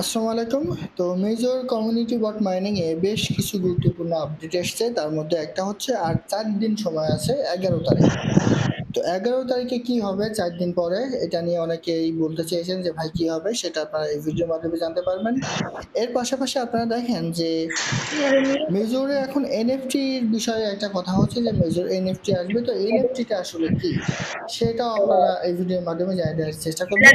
আসসালামু আলাইকুম। তো মেজর কমিউনিটি বট মাইনিং এ বেশ কিছু গুরুত্বপূর্ণ আপডেট এসছে। তার মধ্যে একটা হচ্ছে আর ৪ দিন সময় আছে ১১ তারিখ। তো ১১ তারিখে কি হবে ৪ দিন পরে এটা নিয়ে অনেকেই বলতে চেয়েছেন যে ভাই কি হবে সেটা আপনারা এই ভিডিওর মাধ্যমে জানতে পারবেন। এর পাশাপাশি আপনারা দেখেন যে মেজরে এখন এনএফটির বিষয়ে একটা কথা হচ্ছে যে মেজর এনএফটি আসবে। তো এনএফটিটা আসলে কি সেটাও আপনারা এই ভিডিওর মাধ্যমে জানিয়ে দেওয়ার চেষ্টা করবেন।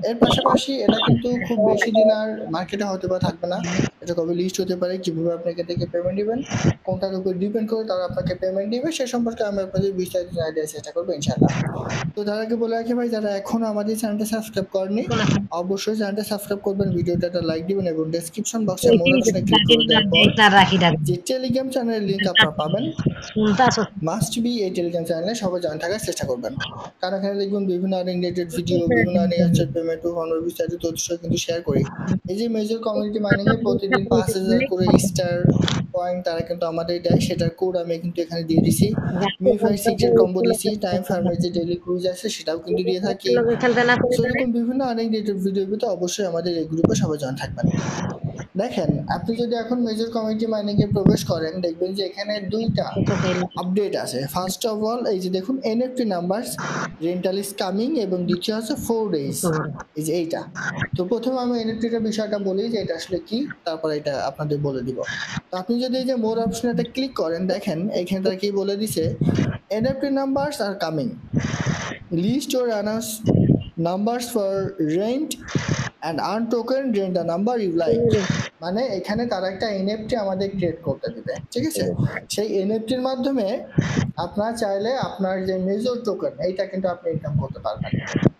এর পাশাপাশি এটা কিন্তু খুব বেশি দিন আর মার্কেটে হয়তো বা থাকবে না। এটা কবে লিস্ট হতে পারে, কিভাবে আপনি এখান থেকে পেমেন্ট দিবেন, কোনটার উপর ডিপেন্ড করে তারা আপনাকে পেমেন্ট দিবে সে সম্পর্কে আমি আপনাদের বিস্তারিত জানিয়ে দেওয়ার চেষ্টা করবো ইনশাআল্লাহ। তো তার আগে বলে রাখি ভাই, যারা এখনো আমাদের চ্যানেলটা সাবস্ক্রাইব করেনি অবশ্যই চ্যানেলটা সাবস্ক্রাইব করবেন, ভিডিওটা একটা লাইক দিবেন এবং ডেসক্রিপশন বক্সে মোর অপশনে ক্লিক করে দেওয়ার পর যে টেলিগ্রাম চ্যানেলের লিংক আপনারা পাবেন মাস্ট বি এই টেলিগ্রাম চ্যানেলে সবাই জয়েন থাকার চেষ্টা করবেন। কারণ এখানে দেখবেন বিভিন্ন আর্নিং রিলেটেড ভিডিও, বিভিন্ন আর্নিং পেমেন্ট ও অন্য বিস্তারিত তথ্য কিন্তু শেয়ার করি। এই যে মেজর কমিউনিটি মাইনিং এ প্রতিদিন ৫,০০০ করে স্টার পয়েন্ট তারা কিন্তু আমাদের দেয়, সেটার কোড আমি কিন্তু এখানে দিয়ে দিছি। মিফাই সিক্রেট কম্বো দিছি, টাইম ফার্মের যে ডেইলি ক্রুজ আছে সেটাও কিন্তু দিয়ে থাকি। সো এরকম বিভিন্ন আর্নিং রিলেটেড ভিডিও পেতে অবশ্যই আমাদের এই গ্রুপে সবাই জয়েন থাকবেন। দেখেন, আপনি যদি এখন মেজর কমিউনিটি মাইনিং এ প্রবেশ করেন দেখবেন যে এখানে দুইটা আপডেট আছে। ফার্স্ট অফ অল এই যে দেখুন NFT numbers rental is coming এবং দ্বিতীয় হচ্ছে 4 ডেজ, এই যে এইটা। তো প্রথমে আমি এনএফটির বিষয়টা বলি যে এটা আসলে কি, তারপর এটা আপনাদের বলে দিব। তো আপনি যদি এই যে মোর অপশনটা ক্লিক করেন দেখেন এখানে তারা কি বলে দিছে, NFT numbers are coming, list or announce numbers for rent and earn token rent the number you like। মানে এখানে তারা একটা এনএফটি আমাদের ক্রিয়েট করতে দিবে, ঠিক আছে। সেই এনএফটির মাধ্যমে আপনার চাইলে আপনার যে মেজর টোকেন এইটা কিন্তু আপনি ইনকাম করতে পারবেন।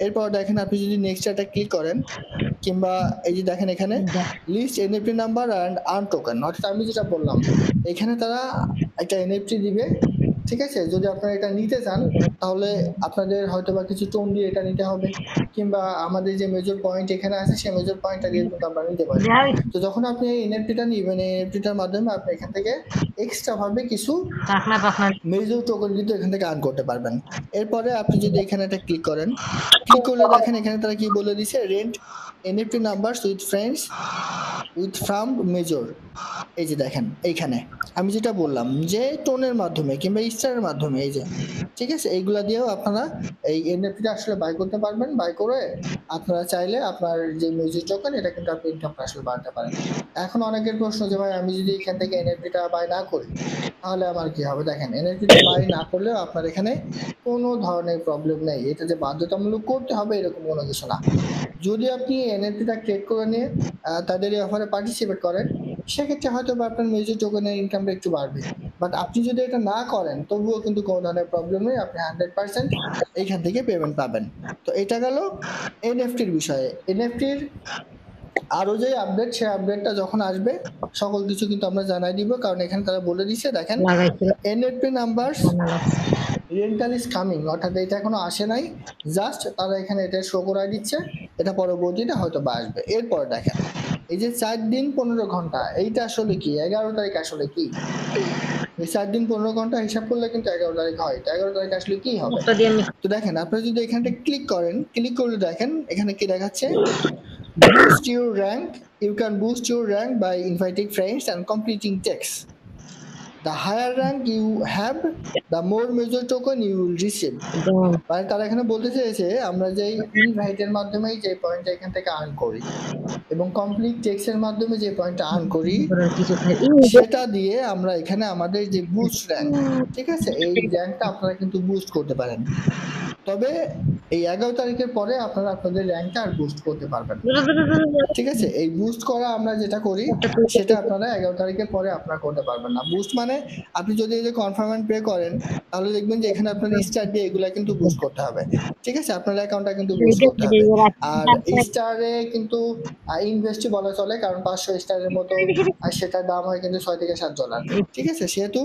এরপর দেখেন আপনি যদি নেক্সট এটা ক্লিক করেন কিংবা এই যে দেখেন এখানে list NFT number and earn token, অর্থাৎ আমি যেটা বললাম এখানে তারা একটা এনএফটি দিবে, ঠিক আছে। যদি আপনারা এটা নিতে চান তাহলে আপনাদের হয়তো বা কিছু টোন দিয়ে এটা নিতে হবে, কিংবা আমাদের যে মেজর পয়েন্ট এখানে আছে সেই মেজর পয়েন্টটা দিয়ে কিন্তু আপনারা নিতে পারেন। তো যখন আপনি এই এনএফটিটা নিবেন এই এনএফটিটার মাধ্যমে আপনি এখান থেকে এক্সট্রা ভাবে কিছু মেজর টোকেন কিন্তু এখান থেকে আর্ন করতে পারবেন। এরপরে আপনি যদি এখানে একটা ক্লিক করেন, ক্লিক করলে দেখেন এখানে তারা কি বলে দিছে, rent NFT numbers with friends with from major. এই যে দেখেন এইখানে আমি যেটা বললাম যে টোনের মাধ্যমে কিংবা স্টারের মাধ্যমে এই যে, ঠিক আছে, এইগুলা দিয়েও আপনারা এই এনএফটিটা আসলে বাই করতে পারবেন। বাই করে আপনারা চাইলে আপনার যে মিউজিক টোকেন এটা কিন্তু আপনি ইনকামটা আসলে বাড়াতে পারেন। এখন অনেকের প্রশ্ন যে ভাই আমি যদি এখান থেকে এনএফটিটা বাই না করি তাহলে আমার কি হবে। দেখেন এনএফটিটা বাই না করলেও আপনার এখানে কোনো ধরনের প্রবলেম নেই, এটা যে বাধ্যতামূলক করতে হবে এরকম কোনো কিছু না। যদি আপনি এনএফটিটা ক্রিয়েট করে নিয়ে তাদের এই অফারে পার্টিসিপেট করেন সেক্ষেত্রে হয়তো বা আপনার মিউজিক টোকেনের ইনকামটা একটু বাড়বে। বাট আপনি যদি এটা না করেন তবুও কিন্তু কোনো ধরনের প্রবলেম নেই, আপনি 100% এইখান থেকে পেমেন্ট পাবেন। তো এটা গেল এনএফটির বিষয়ে। এনএফটির আরো যে আপডেট সেই আপডেটটা যখন আসবে সকল কিছু কিন্তু আমরা জানাই দিব, কারণ এখানে তারা বলে দিচ্ছে দেখেন NFT numbers rental is coming, অর্থাৎ এটা এখনো আসে নাই, জাস্ট তারা এখানে এটা শো করে দিচ্ছে, এটা পরবর্তীতে হয়তো বা আসবে। এরপর দেখেন এই যে 4 দিন 15 ঘন্টা এইটা আসলে কি, 11 তারিখ আসলে কি, এই 4 দিন 15 ঘন্টা হিসাব করলে কিন্তু 11 তারিখ হয়। তো 11 তারিখ আসলে কি হবে, তো দেখেন আপনি যদি এখানটা ক্লিক করেন, ক্লিক করলে দেখেন এখানে কি দেখাচ্ছে, boost your rank, you can boost your rank by inviting friends and completing tasks. The higher rank you have, the more major token you will receive. মানে তারা এখানে বলতে চেয়েছে আমরা যে ইনভাইটের মাধ্যমে যে পয়েন্টটা এখান থেকে আর্ন করি এবং কমপ্লিট টেক্সটের মাধ্যমে যে পয়েন্টটা আর্ন করি সেটা দিয়ে আমরা এখানে আমাদের যে বুস্ট র্যাঙ্ক, ঠিক আছে, এই র্যাঙ্কটা আপনারা কিন্তু বুস্ট করতে পারেন। তবে এই 11 তারিখের পরে আপনারা আপনাদের র্যাঙ্কটা আর বুস্ট করতে পারবেন, ঠিক আছে। এই বুস্ট করা আমরা যেটা করি সেটা আপনারা 11 তারিখের পরে আপনারা করতে পারবেন না। বুস্ট মানে আপনি যদি এই যে কনফার্ম এন্ড পে করেন তাহলে দেখবেন যে এখানে আপনার স্টার দিয়ে এগুলা কিন্তু বুস্ট করতে হবে, ঠিক আছে, আপনার অ্যাকাউন্টটা কিন্তু বুস্ট করতে হবে। আর স্টারে কিন্তু ইনভেস্টই বলা চলে, কারণ 500 স্টারের মতো আর সেটার দাম হয় কিন্তু $6 থেকে $7, ঠিক আছে। সেহেতু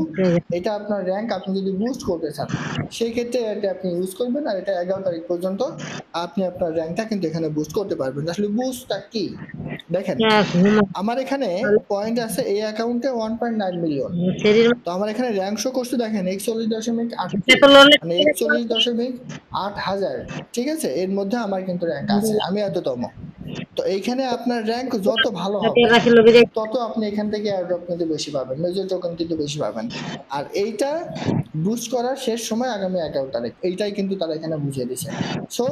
এটা আপনার র্যাঙ্ক আপনি যদি বুস্ট করতে চান সেই ক্ষেত্রে এটা আপনি ইউজ করবেন, আর এটা 11 তারিখ পর্যন্ত আপনি আপনার র্যাঙ্কটা কিন্তু এখানে বুস্ট করতে পারবেন। আসলে বুস্টটা কি দেখেন, আমার এখানে পয়েন্ট আছে এই অ্যাকাউন্টে 1.9 মিলিয়ন, তো আমার এখানে র্যাঙ্ক শো করছে দেখেন 41.8, মানে 41.8 হাজার, ঠিক আছে। এর মধ্যে আমার কিন্তু র্যাঙ্ক আছে, আমি এততম। তো এইখানে আপনার র্যাঙ্ক যত ভালো হবে তত আপনি এখান থেকে এয়ারড্রপ কিন্তু বেশি পাবেন, মেজর টোকেন কিন্তু বেশি পাবেন। আর এইটা বুস্ট করার শেষ সময় আগামী 11 তারিখ, এইটাই কিন্তু তারা এখানে বুঝিয়ে দিছে। সো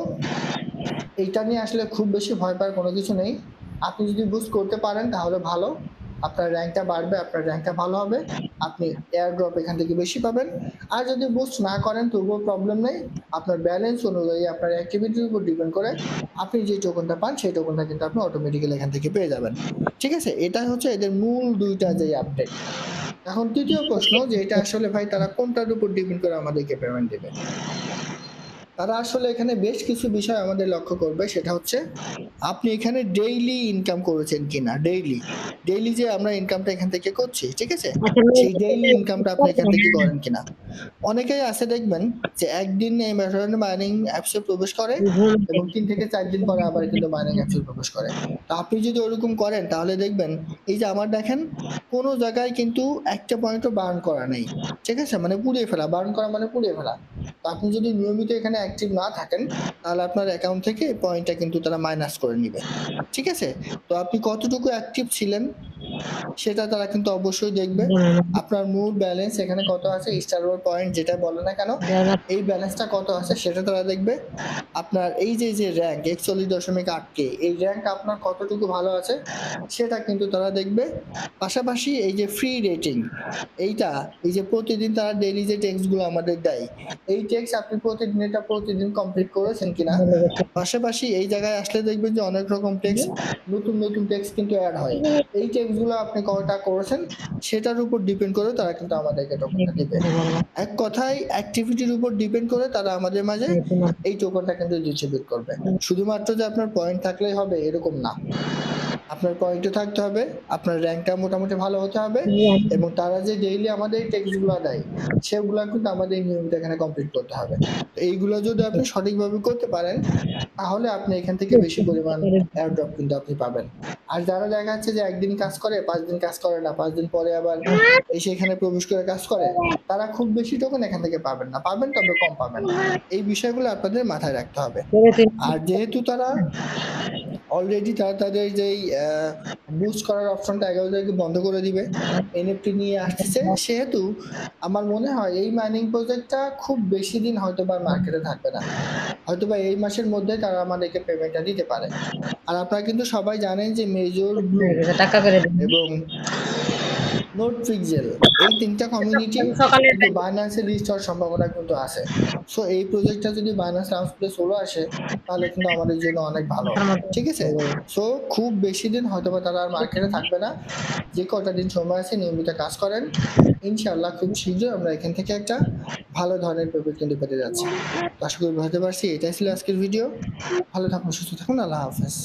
এইটা নিয়ে আসলে খুব বেশি ভয় পাওয়ার কোনো কিছু নেই। আপনি যদি বুস্ট করতে পারেন তাহলে ভালো, আপনার র্যাঙ্কটা বাড়বে, আপনার র্যাঙ্কটা ভালো হবে, আপনি এয়ারড্রপ এখান থেকে বেশি পাবেন। আর যদি বুস্ট না করেন তবুও প্রবলেম নেই, আপনার ব্যালেন্স অনুযায়ী আপনার অ্যাক্টিভিটির উপর ডিপেন্ড করে আপনি যে টোকেনটা পান সেই টোকেনটা কিন্তু আপনি অটোমেটিক্যালি এখান থেকে পেয়ে যাবেন। ঠিক আছে, এটা হচ্ছে এদের মূল দুইটা যে আপডেট। এখন তৃতীয় প্রশ্ন যে এটা আসলে ভাই তারা কোনটার উপর ডিপেন্ড করে আমাদেরকে পেমেন্ট দেবে। তারা আসলে এখানে বেশ কিছু বিষয় আমাদের লক্ষ্য করবে, সেটা হচ্ছে আপনি এখানে ডেইলি ইনকাম করেছেন কিনা। ডেইলি যে আমরা ইনকামটা এখান থেকে করছি, ঠিক আছে, সেই ডেইলি ইনকামটা আপনি এখান থেকে করেন কিনা। অনেকেই আছে দেখবেন যে একদিন এই মেশিন মাইনিং অ্যাপসে প্রবেশ করে এবং 3 থেকে 4 দিন পরে আবার কিন্তু মাইনিং অ্যাপসে প্রবেশ করে। তো আপনি যদি ওরকম করেন তাহলে দেখবেন এই যে আমার দেখেন কোনো জায়গায় কিন্তু একটা পয়েন্টও বার্ন করা নেই, ঠিক আছে, মানে পুড়িয়ে ফেলা, বার্ন করা মানে পুড়িয়ে ফেলা। তো আপনি যদি নিয়মিত এখানে অ্যাক্টিভ না থাকেন তাহলে আপনার অ্যাকাউন্ট থেকে পয়েন্টটা কিন্তু তারা মাইনাস করে নিবে, ঠিক আছে। তো আপনি কতটুকু অ্যাক্টিভ ছিলেন সেটা তারা কিন্তু অবশ্যই দেখবে। আপনার মূল ব্যালেন্স এখানে কত আছে, স্টার পয়েন্ট যেটা বলে না কেন, এই ব্যালেন্সটা কত আছে সেটা তারা দেখবে। আপনার এই যে র্যাঙ্ক 41.8K, এই র্যাঙ্ক আপনার কতটুকু ভালো আছে সেটা কিন্তু তারা দেখবে। পাশাপাশি এই যে ফ্রি রেটিং, এইটা এই যে প্রতিদিন তারা ডেইলি যে টেক্সটগুলো আমাদের দেয়, এই টেক্সট আপনি প্রতিদিন কমপ্লিট করেছেন কিনা। পাশাপাশি এই জায়গায় আসলে দেখবেন যে অনেক রকম টেক্সট, নতুন টেক্সট কিন্তু অ্যাড হয়। এই টেক্সটগুলো আপনি কয়টা করেছেন সেটার উপর ডিপেন্ড করে তারা কিন্তু আমাদেরকে টোকেনটা দিবে। এক কথায় অ্যাক্টিভিটির উপর ডিপেন্ড করে তারা আমাদের মাঝে এই টোকেনটা কিন্তু ডিস্ট্রিবিউট করবে। শুধুমাত্র যে আপনার পয়েন্ট থাকলেই হবে এরকম না, আপনার পয়েন্টও থাকতে হবে, আপনার র্যাঙ্কটা মোটামুটি ভালো হতে হবে, এবং তারা যে ডেইলি আমাদের টেক্সটগুলো দেয় সেগুলো কিন্তু আমাদের নিয়মিত এখানে কমপ্লিট করতে হবে। এইগুলো যদি আপনি সঠিকভাবে করতে পারেন তাহলে আপনি এখান থেকে বেশি পরিমাণ এয়ারড্রপ কিন্তু আপনি পাবেন। আর যারা দেখা যাচ্ছে যে একদিন কাজ করে 5 দিন কাজ করে না, 5 দিন পরে আবার এসে এখানে প্রবেশ করে কাজ করে, তারা খুব বেশি টোকেন এখান থেকে পাবেন না, পাবেন তবে কম পাবেন। এই বিষয়গুলো আপনাদের মাথায় রাখতে হবে। আর যেহেতু তারা অলরেডি তারা তাদের যেই বুস্ট করার অপশনটা 11 তারিখে বন্ধ করে দিবে, এনএফটি নিয়ে আসতেছে, সেহেতু আমার মনে হয় এই মাইনিং প্রজেক্টটা খুব বেশি দিন হয়তো বা মার্কেটে থাকবে না, হয়তো বা এই মাসের মধ্যে তারা আমাদেরকে পেমেন্টটা দিতে পারে। আর আপনারা কিন্তু সবাই জানেন যে মেজর ব্লু এবং নোট পিক্সেল এই তিনটা কমিউনিটি কিন্তু বাইন্যান্সে লিস্ট হওয়ার সম্ভাবনা কিন্তু আছে। সো এই প্রজেক্টটা যদি বাইন্যান্স লাউঞ্জ প্লেস চলে আসে তাহলে কিন্তু আমাদের জন্য অনেক ভালো, ঠিক আছে। সো খুব বেশি দিন হয়তো বা তারা আর মার্কেটে থাকবে না, যে কটা দিন সময় আছে নিয়মিত কাজ করেন, ইনশাআল্লাহ খুব শীঘ্রই আমরা এখান থেকে একটা ভালো ধরনের পেমেন্ট কিন্তু পেতে যাচ্ছি। আশা করি বুঝতে পারছি। এটাই ছিল আজকের ভিডিও। ভালো থাকুন, সুস্থ থাকুন, আল্লাহ হাফেজ।